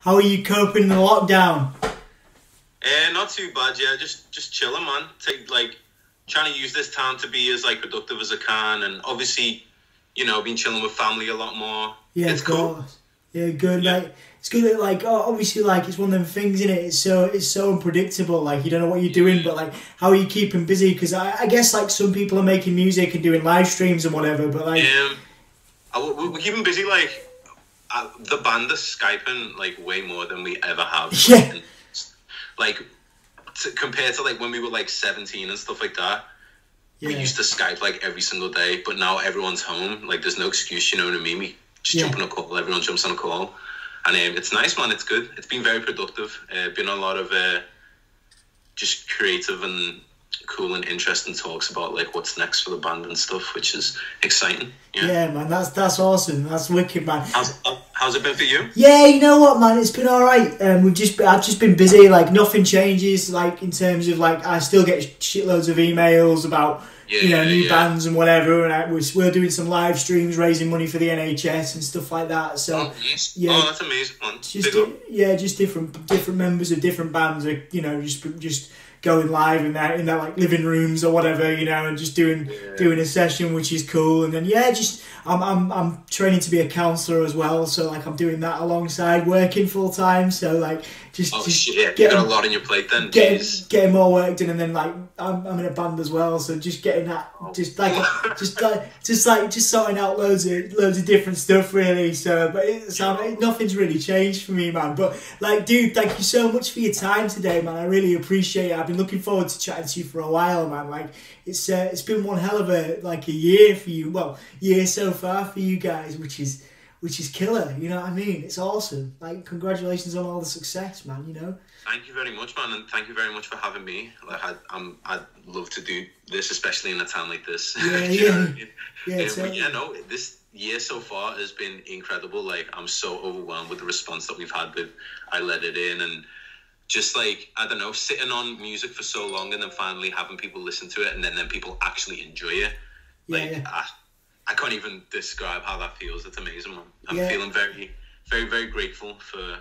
How are you coping in the lockdown? Not too bad, yeah. Just chilling, man. Trying to use this time to be as productive as I can, and obviously, been chilling with family a lot more. Yeah, it's of course. Cool. Yeah, good. Yeah. It's good that obviously it's one of them things, in it. It's so unpredictable. You don't know what you're doing, but how are you keeping busy? Because I guess some people are making music and doing live streams and whatever. But we're keeping busy. The band is Skyping way more than we ever have. Yeah. And, compared to when we were 17 and stuff like that. Yeah. We used to Skype every single day, but now everyone's home. There's no excuse, you know what I mean? We just jump on a call. Everyone jumps on a call, and it's nice, man. It's good. It's been very productive. Been a lot of just creative and cool and interesting talks about what's next for the band and stuff, which is exciting. Yeah, man. That's awesome. That's wicked, man. How's it been for you? Yeah, you know what, man, it's been all right. I've just been busy. Nothing changes. In terms of I still get shitloads of emails about new bands and whatever. And we're doing some live streams, raising money for the NHS and stuff like that. So yeah, that's amazing, man. Just different members of different bands are just going live in their living rooms or whatever, and just doing a session, which is cool. And then I'm training to be a counsellor as well, so I'm doing that alongside working full time. So you got a lot on your plate then. Getting more work done, and then I'm in a band as well, so just getting that just sorting out loads of different stuff really. So but nothing's really changed for me, man. But dude, thank you so much for your time today, man. I really appreciate it. I've been looking forward to chatting to you for a while, man. It's been one hell of a year for you. Well, year so far for you guys, which is killer, you know what I mean? It's awesome. Congratulations on all the success, man, Thank you very much, man, and thank you very much for having me. I'd love to do this, especially in a time like this. This year so far has been incredible. I'm so overwhelmed with the response that we've had with I Let It In, and just I don't know, sitting on music for so long and then finally having people listen to it, and then people actually enjoy it. I can't even describe how that feels. It's amazing, man. I'm feeling very, very, very grateful for,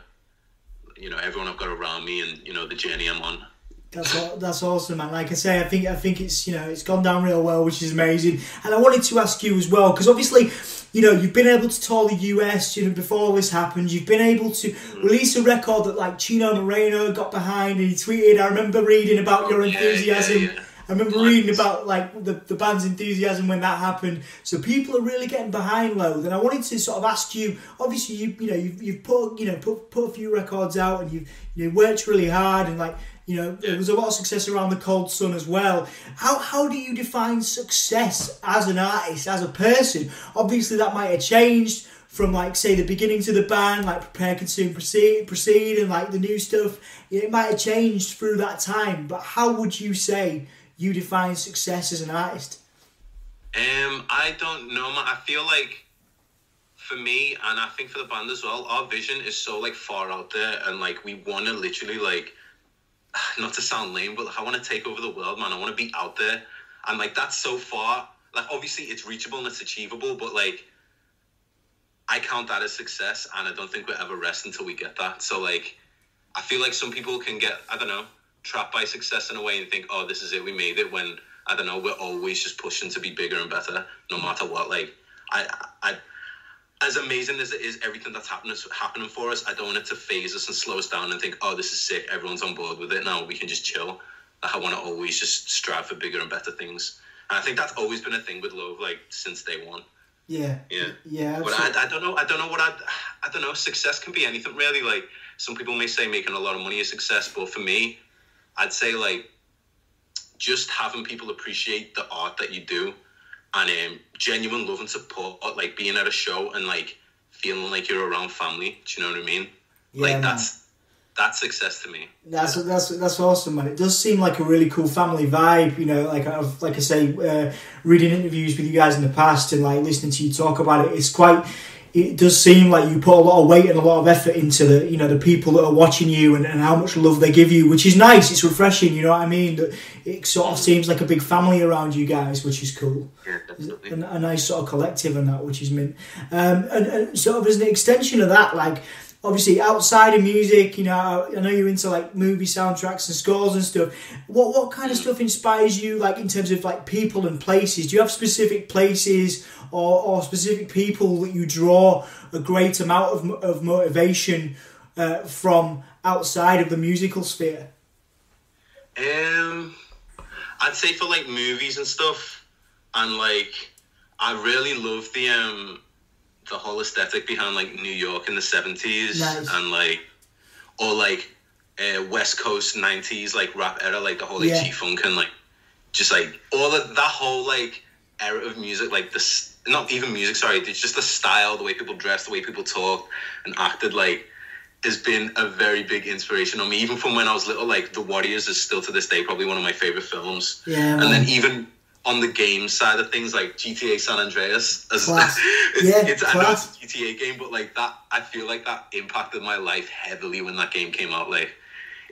everyone I've got around me and, the journey I'm on. That's awesome, man. Like I say, I think it's, it's gone down real well, which is amazing. And I wanted to ask you as well, because obviously, you've been able to tour the US, before all this happened. You've been able to release a record that Chino Moreno got behind, and he tweeted, I remember reading about your enthusiasm. Yeah. I remember reading about the band's enthusiasm when that happened. So people are really getting behind Loathe, and I wanted to sort of ask you. Obviously, you've put a few records out, and you've worked really hard, and there was a lot of success around the Cold Sun as well. How do you define success as an artist, as a person? Obviously, that might have changed from say the beginning to the band, Prepare, Consume, Proceed, and the new stuff. It might have changed through that time. But how would you say you define success as an artist? I don't know, man. I feel for me, and I think for the band as well, our vision is so far out there, and we want to literally not to sound lame, but I want to take over the world, man. I want to be out there, and that's so far. Obviously it's reachable and it's achievable, but I count that as success, and I don't think we'll ever rest until we get that. So I feel some people can get, I don't know, trapped by success in a way and think, oh, this is it, we made it, when I don't know, we're always just pushing to be bigger and better no matter what. I as amazing as it is, everything that's happening for us, I don't want it to phase us and slow us down and think, oh, this is sick, everyone's on board with it now, we can just chill. I want to always just strive for bigger and better things, and I think that's always been a thing with Loathe since day one. Yeah. But I don't know. Success can be anything really. Some people may say making a lot of money is success, but for me, I'd say just having people appreciate the art that you do, and genuine love and support, being at a show and feeling you're around family. Do you know what I mean? Yeah, that's success to me. That's awesome, man. It does seem like a really cool family vibe. I say, reading interviews with you guys in the past and listening to you talk about it, it does seem like you put a lot of weight and a lot of effort into the people that are watching you, and how much love they give you, which is nice. It's refreshing, you know what I mean? It sort of seems like a big family around you guys, which is cool. Yeah, definitely. And a nice sort of collective and that, which is mint. And sort of as an extension of that, obviously outside of music, you know, I know you're into like movie soundtracks and scores and stuff. What kind of stuff inspires you, like in terms of like people and places? Do you have specific places or specific people that you draw a great amount of motivation from outside of the musical sphere? I'd say for like movies and stuff, and like I really love the whole aesthetic behind like New York in the 70s. Nice. And like, or like West Coast 90s like rap era, like the whole like G-Funk and like just like all of that whole like era of music, like this, not even music, sorry, it's just the style, the way people dressed, the way people talked and acted, like has been a very big inspiration on me, even from when I was little. Like The Warriors is still to this day probably one of my favorite films. Yeah, and then even on the game side of things, like GTA San Andreas, Class. I know it's a GTA game, but like that, I feel like that impacted my life heavily when that game came out. Like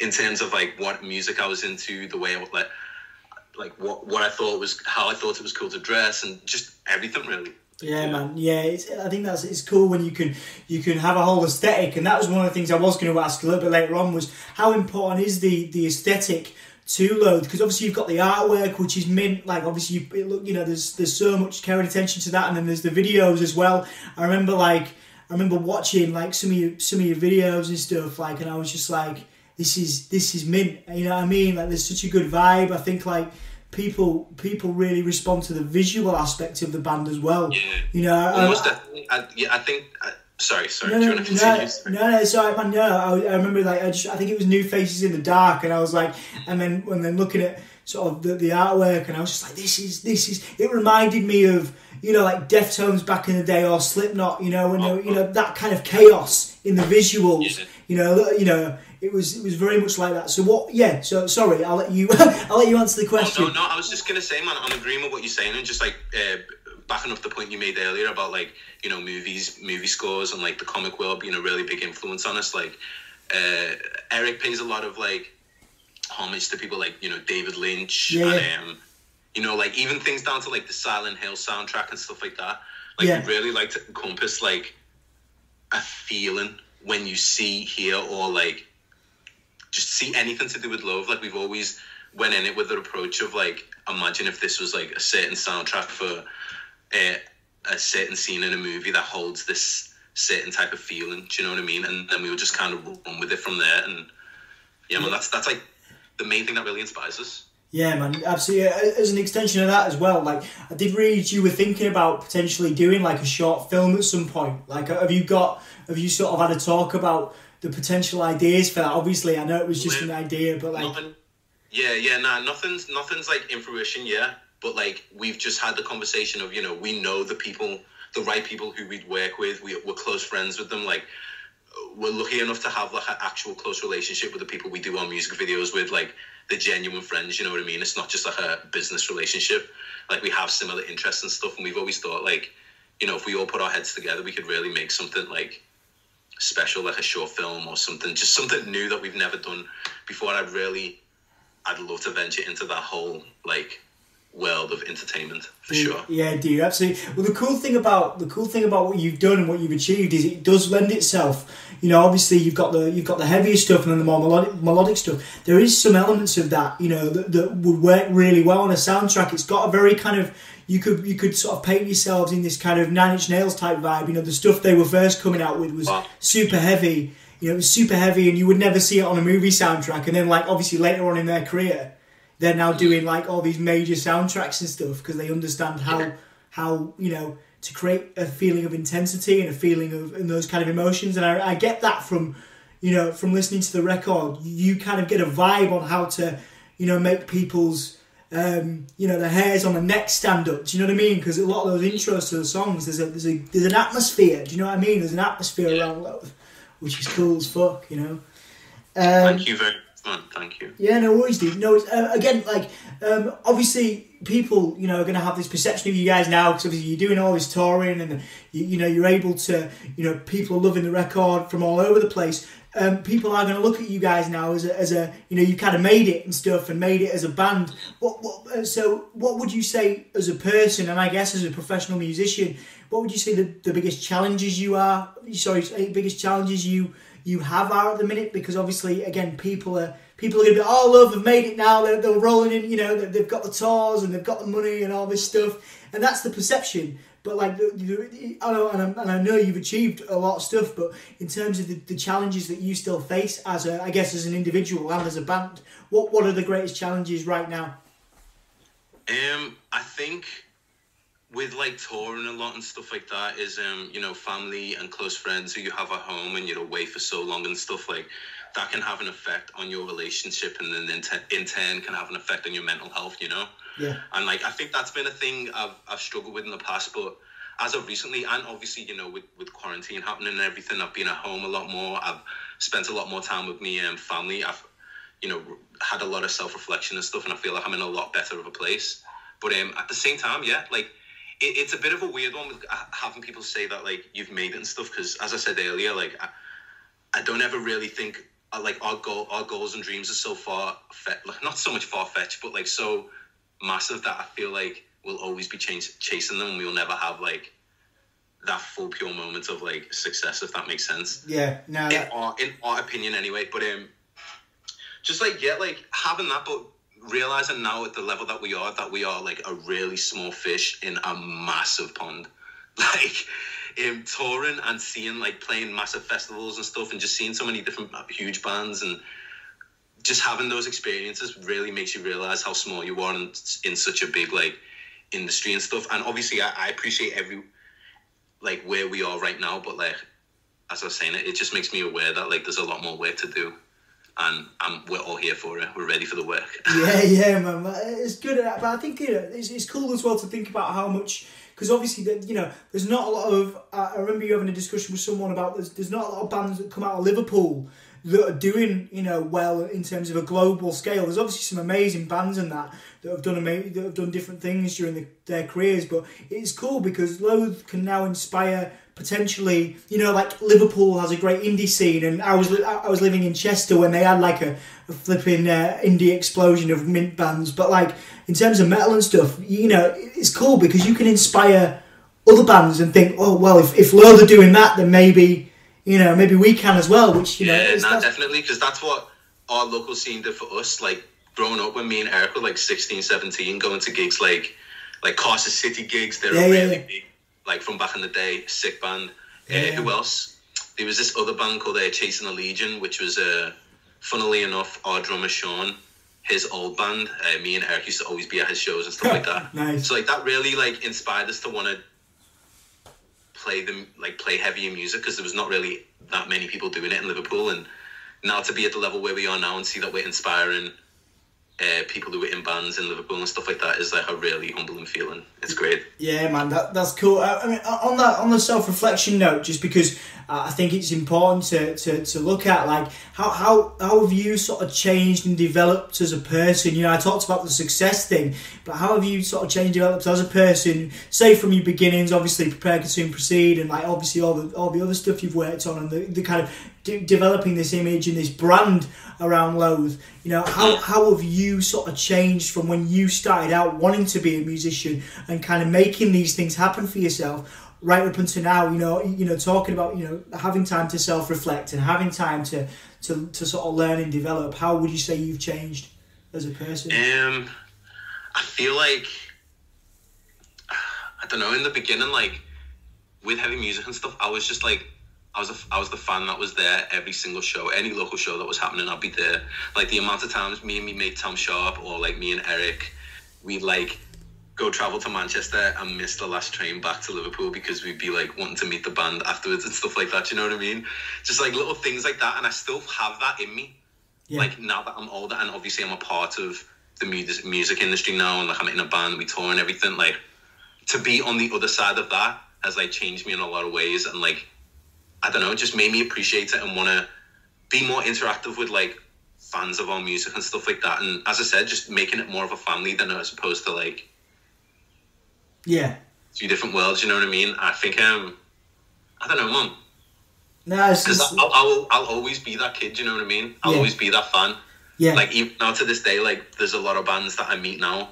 in terms of like what music I was into, the way I would like what I thought was, how I thought it was cool to dress, and just everything really. Yeah, man. Yeah, I think it's cool when you can have a whole aesthetic, and that was one of the things I was going to ask a little bit later on, was how important is the aesthetic to Loathe? Because obviously you've got the artwork, which is mint. Like obviously you know there's so much care and attention to that, and then there's the videos as well. I remember watching like some of your videos and stuff, like, and I was just like, this is mint. You know what I mean? Like there's such a good vibe. I think like people really respond to the visual aspect of the band as well. Yeah. You know, almost definitely. I think. Sorry. Do you want to continue? No, sorry, man. No, I remember like I think it was New Faces in the Dark, and I was like, and then looking at sort of the artwork, and I was just like, this is. It reminded me of, you know, like Deftones back in the day, or Slipknot. You know, you know that kind of chaos in the visuals. Yeah. You know. It was very much like that. So what? Yeah. So sorry, I'll let you answer the question. No. I was just gonna say, man, I'm agreeing with what you're saying, and just like backing up the point you made earlier about like, you know, movie scores and like the comic world being a really big influence on us. Like Eric pays a lot of like homage to people like, you know, David Lynch, and you know, like even things down to like the Silent Hill soundtrack and stuff like that. Like we really like to encompass like a feeling when you see, hear, or like just see anything to do with love. Like we've always went in it with the approach of like, imagine if this was like a certain soundtrack for a certain scene in a movie that holds this certain type of feeling. Do you know what I mean? And then we would just kind of run with it from there. And yeah, man, that's like the main thing that really inspires us. Yeah, man, absolutely. As an extension of that as well, like I did read you were thinking about potentially doing like a short film at some point. Like, have you sort of had a talk about the potential ideas for that? Obviously, I know it was just an idea, but like nothing's like in fruition yet. But like we've just had the conversation of, you know, we know the right people who we'd work with. We're close friends with them. Like we're lucky enough to have like an actual close relationship with the people we do our music videos with. Like they're genuine friends. You know what I mean? It's not just like a business relationship. Like we have similar interests and stuff, and we've always thought like, you know, if we all put our heads together, we could really make something like special, like a short film or something, just something new that we've never done before. I'd love to venture into that whole like world of entertainment for sure. Yeah, dude, absolutely. Well, the cool thing about what you've done and what you've achieved is it does lend itself. You know, obviously you've got the heavier stuff and then the more melodic stuff. There is some elements of that, you know, that would work really well on a soundtrack. It's got a very kind of, you could sort of paint yourselves in this kind of Nine Inch Nails type vibe. You know, the stuff they were first coming out with was super heavy. You know, it was super heavy, and you would never see it on a movie soundtrack. And then, like, obviously later on in their career, they're now doing like all these major soundtracks and stuff because they understand how you know, to create a feeling of intensity and a feeling of and those kind of emotions. And I get that from, you know, from listening to the record. You kind of get a vibe on how to, you know, make people's you know, the hairs on the neck stand up. Do you know what I mean? Because a lot of those intros to the songs, there's an atmosphere. Do you know what I mean? There's an atmosphere around Loathe, which is cool as fuck. You know. Thank you very much. Thank you. Yeah, no worries, dude. No, again, like, obviously, people, you know, are going to have this perception of you guys now because obviously you're doing all this touring and you know you're able to, you know, people are loving the record from all over the place. people are going to look at you guys now as a you know, you kind of made it and stuff and made it as a band. So what would you say as a person, and I guess as a professional musician, what would you say the biggest challenges you have are at the minute? Because obviously, again, people are going to be, oh, LOATHE have made it now, they're rolling in, you know, they've got the tours and they've got the money and all this stuff, and that's the perception. But like, I know you've achieved a lot of stuff, but in terms of the challenges that you still face as an individual and as a band, what are the greatest challenges right now? I think with like touring a lot and stuff like that is you know, family and close friends who you have at home and you're away for so long and stuff, like that can have an effect on your relationship, and then in turn can have an effect on your mental health, you know. Yeah. And like, I think that's been a thing I've struggled with in the past, but as of recently, and obviously, you know, with quarantine happening and everything, I've been at home a lot more. I've spent a lot more time with me family. I've, you know, had a lot of self-reflection and stuff, and I feel like I'm in a lot better of a place. But at the same time, yeah, like it's a bit of a weird one with having people say that like you've made it and stuff, because as I said earlier, like I don't ever really think like our goals and dreams are so like not so much far-fetched, but like so massive that I feel like we'll always be chasing them, and we'll never have like that full pure moment of like success, if that makes sense. Yeah, no. In our opinion, anyway. But just like, yeah, like having that, but realizing now at the level that we are like a really small fish in a massive pond. Like touring and seeing, like, playing massive festivals and stuff, and just seeing so many different huge bands, and just having those experiences really makes you realize how small you are in such a big like industry and stuff. And obviously I appreciate like where we are right now, but like as I was saying, it just makes me aware that like there's a lot more work to do, and we're all here for it. We're ready for the work. yeah, man, it's good. But I think, you know, it's cool as well to think about how much, because obviously, you know, there's not a lot of. I remember you having a discussion with someone about there's not a lot of bands that come out of Liverpool that are doing, you know, well in terms of a global scale. There's obviously some amazing bands in that have done different things during their careers, but it's cool because LOATHE can now inspire potentially, you know, like Liverpool has a great indie scene, and I was living in Chester when they had like a flipping indie explosion of mint bands. But like in terms of metal and stuff, you know, it's cool because you can inspire other bands and think, oh well, if LOATHE are doing that, then maybe, you know, maybe we can as well. Which, you know, definitely, because that's what our local scene did for us. Like growing up, when me and Eric were like 16, 17, going to gigs like Carson City gigs, they're really big. Like from back in the day, sick band. Who else? There was this other band called Chasing the Legion, which was, funnily enough, our drummer Sean, his old band. Me and Eric used to always be at his shows and stuff like that. Nice. So like that really like inspired us to want to play heavier music, because there was not really that many people doing it in Liverpool, and now to be at the level where we are now and see that we're inspiring people who are in bands in Liverpool and stuff like that is like a really humbling feeling. It's great. Yeah, man, that's cool. I mean, on the self-reflection note, just because I think it's important to look at, like, how have you sort of changed and developed as a person? You know, I talked about the success thing, but how have you sort of changed and developed as a person, say from your beginnings, obviously Prepare, Consume, Proceed, and like obviously all the other stuff you've worked on, and the kind of developing this image and this brand around LOATHE. You know, how have you sort of changed from when you started out wanting to be a musician and kind of making these things happen for yourself, right up until now? You know, talking about, you know, having time to self-reflect and having time to sort of learn and develop. How would you say you've changed as a person? I feel like, I don't know, in the beginning, like with heavy music and stuff, I was just like, I was the fan that was there every single show, any local show that was happening, I'd be there. Like the amount of times me and my mate Tom Sharp, or like me and Eric, we'd like go travel to Manchester and miss the last train back to Liverpool because we'd be like wanting to meet the band afterwards and stuff like that. You know what I mean? Just like little things like that, and I still have that in me. Yeah. Like now that I'm older, and obviously I'm a part of the music industry now, and like I'm in a band, we tour and everything. Like to be on the other side of that has like changed me in a lot of ways, and like, I don't know, it just made me appreciate it and want to be more interactive with like fans of our music and stuff like that. And as I said, just making it more of a family than as opposed to like, yeah, 2 different worlds. You know what I mean? I think I don't know, man. No, because I'll always be that kid. You know what I mean? I'll always be that fan. Yeah. Like even now to this day, like there's a lot of bands that I meet now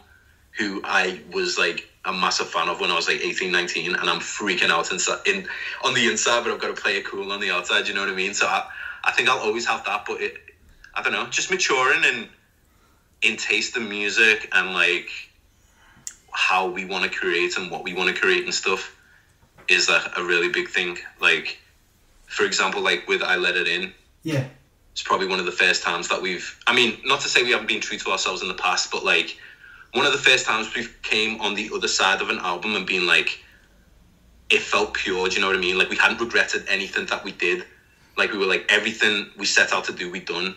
who I was like a massive fan of when I was like 18, 19, and I'm freaking out on the inside, but I've got to play it cool on the outside. You know what I mean? So I think I'll always have that, but I don't know, just maturing and in taste in music and like how we want to create and what we want to create and stuff is a really big thing. Like, for example, like with I Let It In. Yeah. It's probably one of the first times that not to say we haven't been true to ourselves in the past, but like one of the first times we came on the other side of an album and being like, it felt pure, do you know what I mean? Like we hadn't regretted anything that we did. Like we were like, everything we set out to do, we done,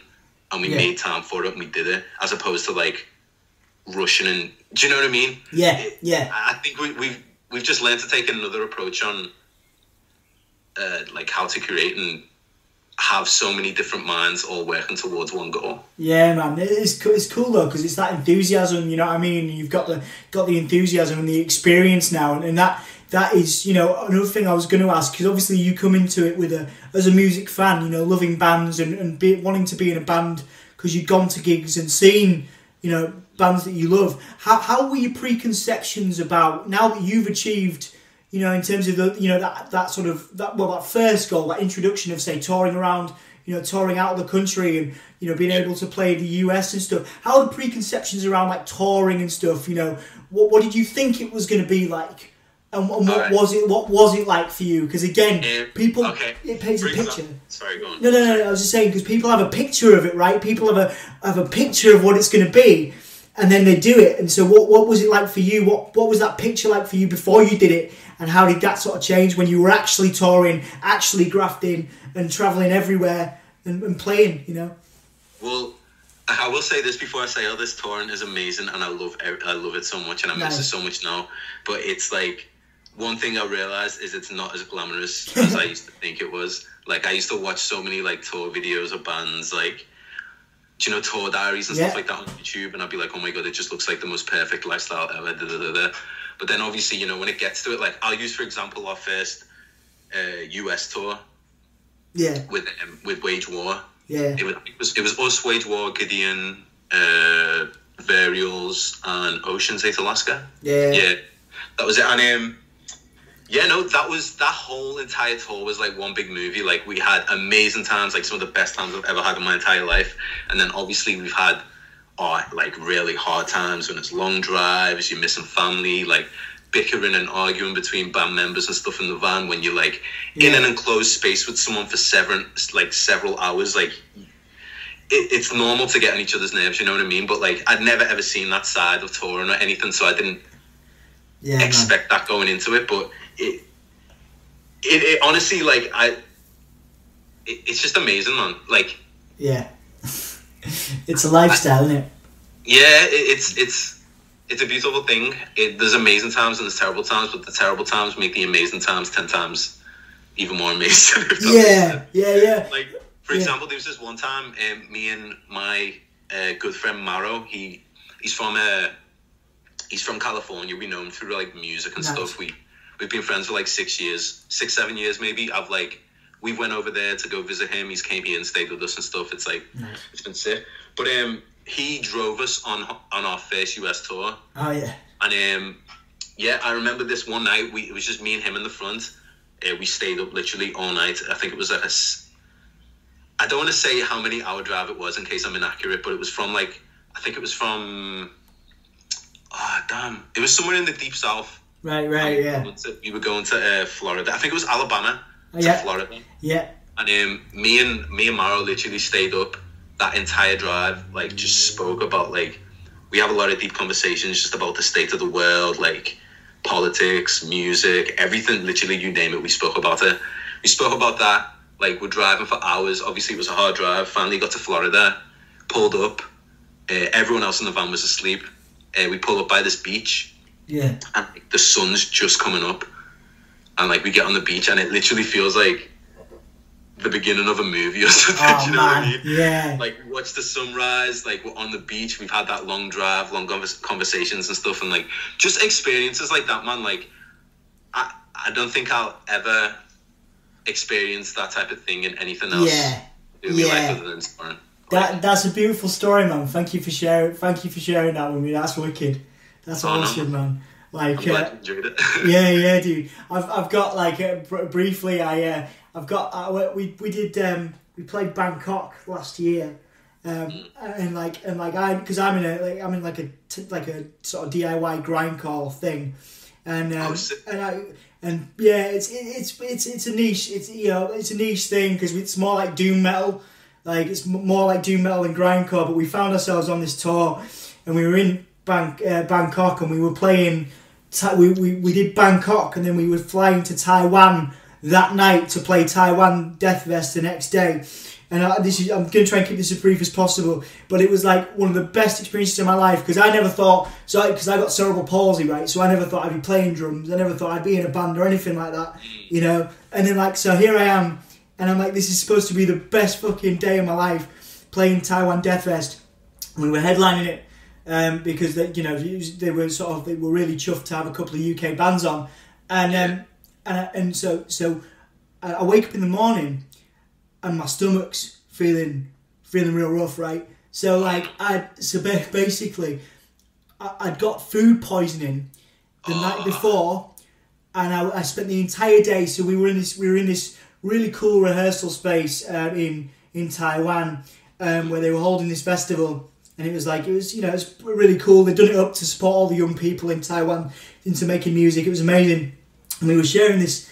and we made time for it and we did it, as opposed to like rushing and, do you know what I mean? Yeah, yeah. I think we've just learned to take another approach on like how to create and have so many different minds all working towards one goal. Yeah, man, it's cool though, because it's that enthusiasm. You know what I mean? You've got the enthusiasm and the experience now, and that is, you know, another thing I was going to ask, because obviously you come into it as a music fan, you know, loving bands and wanting to be in a band because you've gone to gigs and seen, you know, bands that you love. How were your preconceptions about, now that you've achieved, you know, in terms of that first goal, that introduction of, say, touring around, you know, touring out of the country and, you know, being able to play the US and stuff. How are the preconceptions around like touring and stuff? You know, what did you think it was going to be like, and what was it like for you? Because again, people, it paints a picture. Sorry, go on. No. I was just saying, because people have a picture of it, right? People have a picture of what it's going to be, and then they do it. And so, what was it like for you? What was that picture like for you before you did it? And how did that sort of change when you were actually touring, actually grafting and travelling everywhere and playing, you know? Well, I will say this before I say, this touring is amazing and I love it so much and I miss it so much now. But it's like, one thing I realised is it's not as glamorous as I used to think it was. Like, I used to watch so many, like, tour videos of bands, like, do you know, tour diaries and stuff like that on YouTube, and I'd be like, oh my God, it just looks like the most perfect lifestyle ever, But then obviously, you know, when it gets to it, like I'll use, for example, our first US tour. Yeah. With Wage War. Yeah. It was us, Wage War, Gideon, Varials, and Ocean's 8 Alaska. Yeah. Yeah. That was it. And that whole entire tour was like one big movie. Like we had amazing times, like some of the best times I've ever had in my entire life. And then obviously we've had like really hard times when it's long drives, you're missing family, like bickering and arguing between band members and stuff in the van when you're like in an enclosed space with someone for several hours. Like it's normal to get on each other's nerves, you know what I mean? But like I'd never ever seen that side of touring or anything, so I didn't expect that going into it. But it honestly, like it's just amazing, man. Like it's a lifestyle, isn't it? Yeah, it's a beautiful thing. There's amazing times and there's terrible times, but the terrible times make the amazing times 10 times even more amazing. Yeah. Like, for example, there was this one time, me and my good friend Maro, he's from California. We know him through like music and stuff. We've been friends for like 7 years maybe. We went over there to go visit him. He's came here and stayed with us and stuff. It's like, it's been sick. But he drove us on our first US tour. Oh, yeah. And I remember this one night, it was just me and him in the front. We stayed up literally all night. I think it was like I don't want to say how many hour drive it was in case I'm inaccurate, but it was from like, I think it was from, it was somewhere in the deep south. Right, yeah. We were going to Florida. I think it was Alabama to Florida. Yeah. And me and Maro literally stayed up that entire drive, like just spoke about, like, we have a lot of deep conversations just about the state of the world, like politics, music, everything, literally you name it, we spoke about it. We spoke about that, like we're driving for hours. Obviously it was a hard drive. Finally got to Florida, pulled up, everyone else in the van was asleep. We pull up by this beach, and like, the sun's just coming up, and like we get on the beach and it literally feels like the beginning of a movie or something. You know what I mean? Yeah. Like we watch the sunrise, like we're on the beach, we've had that long drive, long conversations and stuff, and like just experiences like that, man. Like I don't think I'll ever experience that type of thing in anything else in my life other than touring. That's a beautiful story, man. Thank you for sharing that with me. That's wicked. That's awesome, man. Like, I'm glad you enjoyed it. yeah, dude. I've got like briefly. We played Bangkok last year, and because I'm in like a sort of DIY grindcore thing, and it's a niche. It's a niche thing because it's more like doom metal. Like, it's more like doom metal than grindcore. But we found ourselves on this tour, and we were in Bangkok, and we were playing. We did Bangkok, and then we were flying to Taiwan that night to play Taiwan Death Fest the next day. And I'm going to try and keep this as brief as possible, but it was like one of the best experiences of my life, because I never thought, because I got cerebral palsy, right? So I never thought I'd be playing drums. I never thought I'd be in a band or anything like that, you know? And then so here I am, and I'm like, this is supposed to be the best fucking day of my life, playing Taiwan Death Fest. We were headlining it, because they were really chuffed to have a couple of UK bands on, so I wake up in the morning and my stomach's feeling real rough, right? So basically I'd got food poisoning the night before, and I spent the entire day. So we were in this really cool rehearsal space in Taiwan, where they were holding this festival. And it was really cool. They'd done it up to support all the young people in Taiwan into making music. It was amazing. And we were sharing this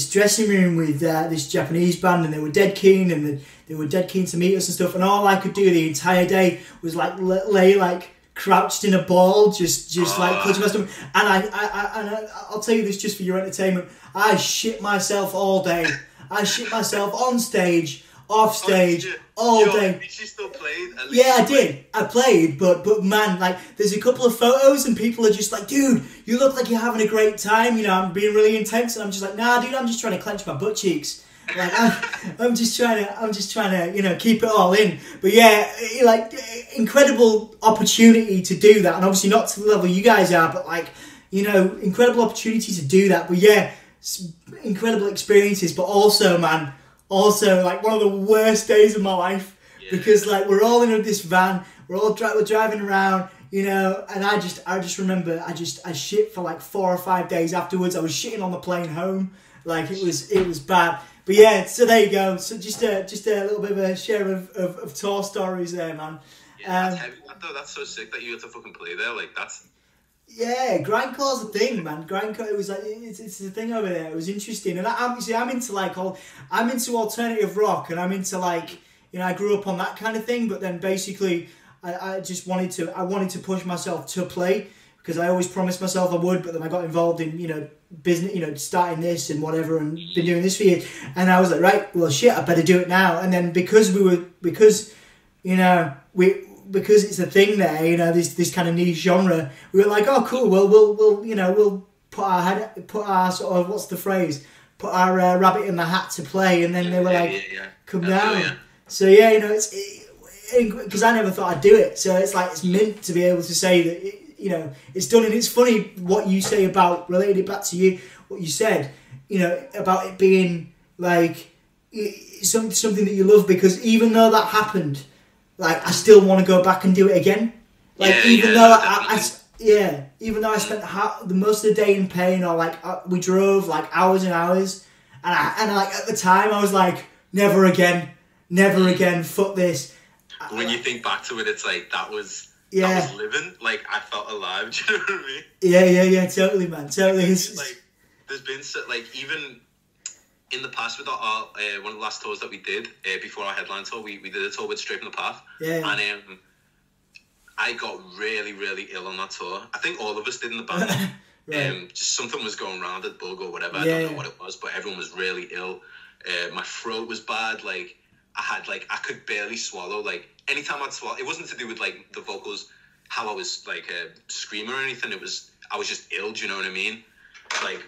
dressing room with this Japanese band, and they were dead keen, and they were dead keen to meet us and stuff. And all I could do the entire day was like lay like crouched in a ball, just like clutching my stomach. And I'll tell you this just for your entertainment. I shit myself all day. I shit myself on stage, off stage, all day. Did you still play? Yeah, I did. I played, but man, like, there's a couple of photos and people are just like, dude, you look like you're having a great time. You know, I'm being really intense, and I'm just like, nah, dude, I'm just trying to clench my butt cheeks. Like, I'm just trying to, keep it all in. But yeah, like, incredible opportunity to do that, and obviously not to the level you guys are, but like, incredible opportunity to do that. But yeah, incredible experiences, but also, man. Also, like, one of the worst days of my life, because like we're all in this van, we're driving around, and I just remember I shit for like 4 or 5 days afterwards. I was shitting on the plane home, like it was bad. But yeah, so there you go. So just a little bit of a share of tour stories there, man. Yeah, that's heavy. That's so sick that you had to fucking play there. Like, that's. Yeah, grindcore's a thing, man. Grindcore, it was like it's a thing over there. It was interesting, and I'm into alternative rock, and I'm into like, I grew up on that kind of thing. But then basically, I just wanted to push myself to play, because I always promised myself I would. But then I got involved in business, starting this and whatever, and been doing this for years. And I was like, right, well, shit, I better do it now. And then because it's a thing there, this kind of niche genre, we were like, oh, cool, well, we'll put our sort of, what's the phrase? Put our rabbit in the hat to play, and then they were like, come down. Yeah. So yeah, it's because I never thought I'd do it. So it's like, it's mint to be able to say that, it's done. And it's funny what you say about, related it back to you, what you said, about it being like something that you love, because even though that happened, like, I still want to go back and do it again. Like, even though I spent the most of the day in pain, or like we drove like hours and hours, and like at the time I was like, never again, fuck this. When you think back to it, it's like that was living. Like, I felt alive. Do you know what I mean? Yeah, totally, man, totally. It's like, there's been even in the past with our one of the last tours that we did before our headline tour, we did a tour with Straight from the Path, and I got really, really ill on that tour. I think all of us did in the band. Right. Just something was going around at bug or whatever. I don't know what it was, but everyone was really ill. My throat was bad. Like, I could barely swallow. Like, anytime I'd swallow, it wasn't to do with like the vocals, how I was like screaming or anything. I was just ill. Do you know what I mean? Like,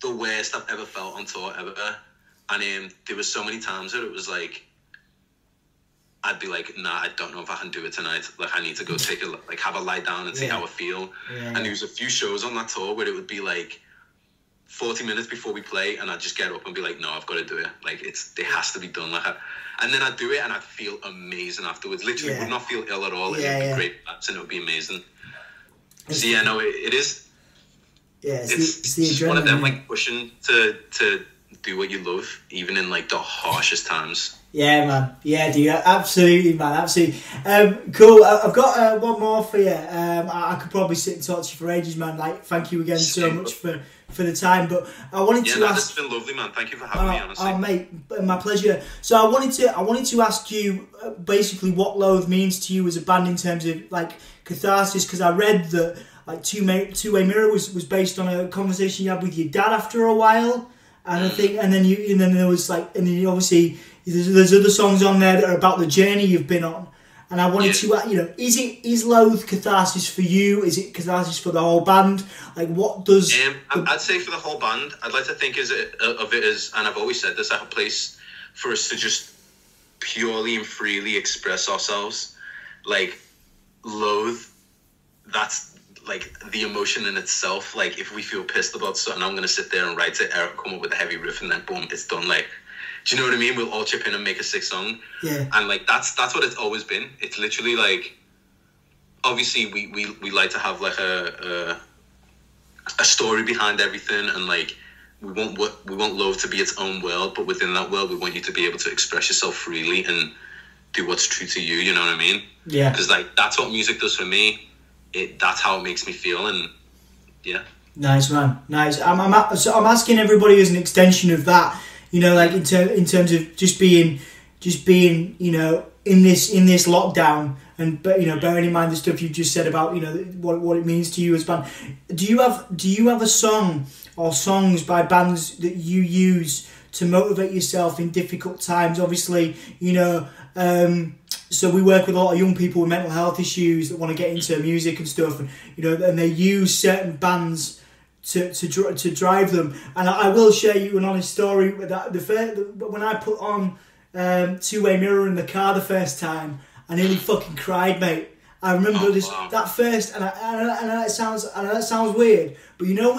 the worst I've ever felt on tour ever. And there was so many times that it was like, I'd be like, nah, I don't know if I can do it tonight. Like, I need to go have a lie down and see how I feel. And there was a few shows on that tour where it would be like 40 minutes before we play, and I'd just get up and be like, no, I've got to do it. Like, it has to be done. Like, and then I'd do it, and I'd feel amazing afterwards. Literally, would not feel ill at all. It'd be great, and it would be amazing. So yeah, no, it is. Yeah, it's one of them, like, pushing to do what you love, even in like the harshest times. Yeah, man. Yeah, dude. Absolutely, man. Absolutely. Cool. I've got one more for you. I could probably sit and talk to you for ages, man. Like, thank you again so much for the time. But I wanted to ask. It's been lovely, man. Thank you for having me. Honestly, mate, my pleasure. So I wanted to ask you basically what Loathe means to you as a band in terms of like catharsis, because I read that like Two Way Mirror was based on a conversation you had with your dad after a while, and I think, and then there was like, and then obviously. There's other songs on there that are about the journey you've been on, and I wanted to, is Loathe catharsis for you? Is it catharsis for the whole band? Like, what does? I'd say for the whole band. I'd like to think of it as, and I've always said this, a place for us to just purely and freely express ourselves. Like, Loathe, that's like the emotion in itself. Like, if we feel pissed about something, I'm gonna sit there and write it, Eric come up with a heavy riff, and then boom, it's done. Like. Do you know what I mean? We'll all chip in and make a sick song. Yeah. And like that's what it's always been. It's literally like, obviously we like to have like a story behind everything, and like we want Loathe to be its own world, but within that world we want you to be able to express yourself freely and do what's true to you. You know what I mean? Yeah. Because like that's what music does for me. That's how it makes me feel, and yeah. Nice, man. Nice. I'm asking everybody as an extension of that. You know, like in terms of just being, you know, in this lockdown, and but you know, bearing in mind the stuff you just said about, you know, what it means to you as a band. Do you have a song or songs by bands that you use to motivate yourself in difficult times? Obviously, you know, so we work with a lot of young people with mental health issues that want to get into music and stuff, and you know, and they use certain bands to drive them. And I will share you an honest story with that. When I put on Two Way Mirror in the car the first time, I nearly fucking cried, mate. I remember that first, and I know that sounds weird, but you know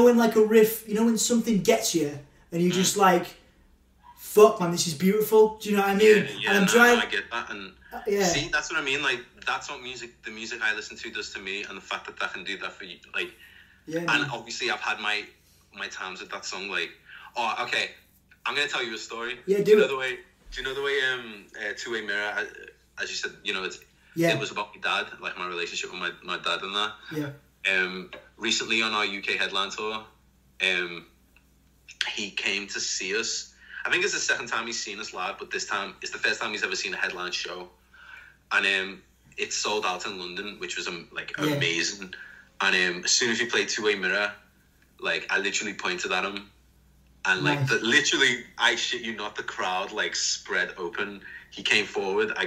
when like a riff, you know when something gets you, and you just like, fuck, man, this is beautiful. Do you know what I mean? Yeah, and I'm driving. I get that, and see, that's what I mean. Like, that's what the music I listen to does to me, and the fact that can do that for you, like, and obviously I've had my times with that song. Like, okay, I'm gonna tell you a story. Yeah, do you know the way Two Way Mirror, as you said, you know, it was about my dad, like my relationship with my dad and that. Yeah. Recently on our UK headline tour, he came to see us. I think it's the second time he's seen us live, but this time it's the first time he's ever seen a headline show. And it sold out in London, which was amazing. And as soon as he played Two Way Mirror, like I literally pointed at him, and like literally, I shit you not, the crowd like spread open. He came forward. I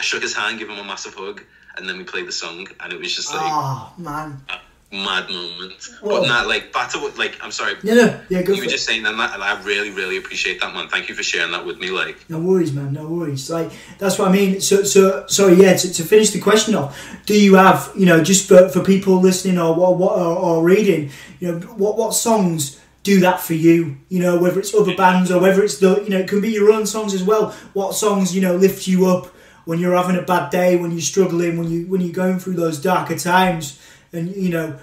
shook his hand, give him a massive hug, and then we played the song, and it was just like, oh man, a mad moment. Whoa. But not like back to what, like, I'm sorry. Yeah, go you were just saying that, and I really, really appreciate that, man. Thank you for sharing that with me. Like, no worries, man. No worries. Like, that's what I mean. So sorry. Yeah. To finish the question off, do you have, you know, just for people listening or reading, you know, what songs do that for you? You know, whether it's other bands or whether it's it can be your own songs as well. What songs, you know, lift you up when you're having a bad day, when you're struggling, when you're going through those darker times? And you know,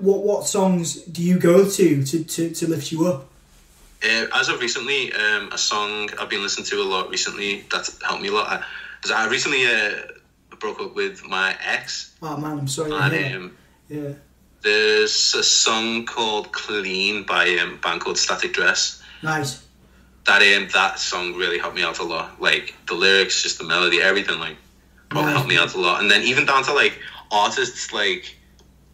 what songs do you go to lift you up? As of recently, a song I've been listening to a lot recently that's helped me a lot. I recently broke up with my ex. Oh man, I'm sorry. And yeah. There's a song called "Clean" by a band called Static Dress. Nice. That song really helped me out a lot. Like the lyrics, just the melody, everything. Like probably helped me out a lot. And then even down to like artists like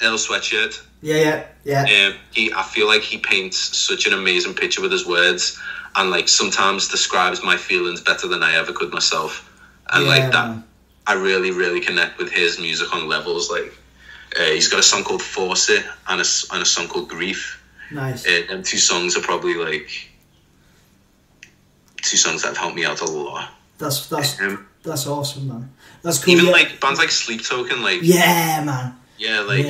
Earl Sweatshirt. Yeah. I feel like he paints such an amazing picture with his words, and like sometimes describes my feelings better than I ever could myself. And like that, man. I really, really connect with his music on levels. Like he's got a song called "Force It" and a song called "Grief." Nice. And two songs are probably like two songs that have helped me out a lot. That's awesome, man. That's cool. Even like bands like Sleep Token, like yeah, man. Yeah, like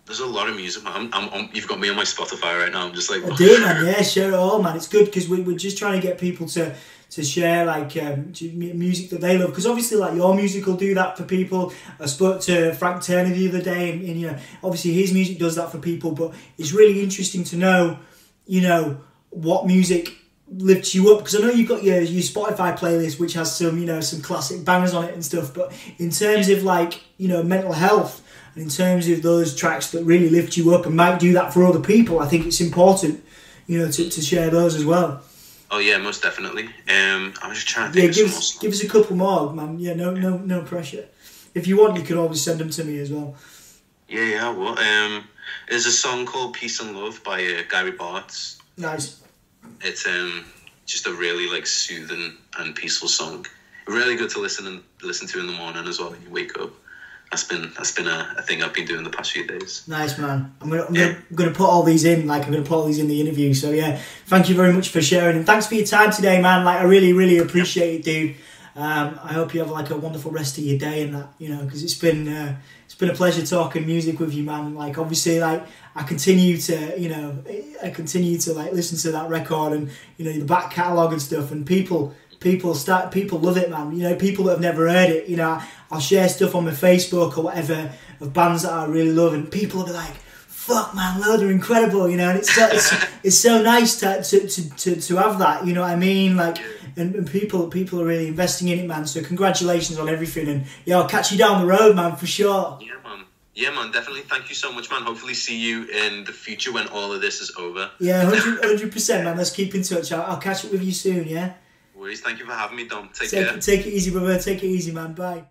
there's a lot of music, man. You've got me on my Spotify right now. I'm just like, I do, man. Yeah, share it all, man. It's good because we're just trying to get people to share like music that they love, because obviously like your music will do that for people. I spoke to Frank Turner the other day, and you know, obviously his music does that for people, but it's really interesting to know, you know, what music lifts you up, because I know you've got your Spotify playlist which has some, you know, some classic bangers on it and stuff, but in terms of like, you know, mental health, and in terms of those tracks that really lift you up and might do that for other people, I think it's important, you know, to share those as well. Oh yeah, most definitely. I'm just trying to think of some give us a couple more, man. Yeah, no pressure. If you want, you can always send them to me as well. Yeah, well, there's a song called Peace and Love by Gary Bartz. Nice. It's just a really like soothing and peaceful song. Really good to listen to in the morning as well when you wake up. That's been a thing I've been doing the past few days. Nice, man. I'm gonna put all these in. Like, I'm gonna put all these in the interview. So yeah, thank you very much for sharing, and thanks for your time today, man. Like, I really appreciate it, dude. I hope you have like a wonderful rest of your day and that, you know, because it's been a pleasure talking music with you, man. Like, obviously, like I continue to like listen to that record and, you know, the back catalogue and stuff, and people love it, man. You know, people that have never heard it, you know, I'll share stuff on my Facebook or whatever of bands that I really love, and people will be like, fuck, man, LOATHE are incredible, you know, and it's so nice to have that, you know what I mean, like, and people are really investing in it, man. So congratulations on everything, and yeah, I'll catch you down the road, man, for sure. Yeah, man, definitely. Thank you so much, man. Hopefully see you in the future when all of this is over. Yeah, 100%, man. Let's keep in touch. I'll catch up with you soon, yeah? No worries. Thank you for having me, Dom. Take care. care. Take it easy, brother. Take it easy, man. Bye.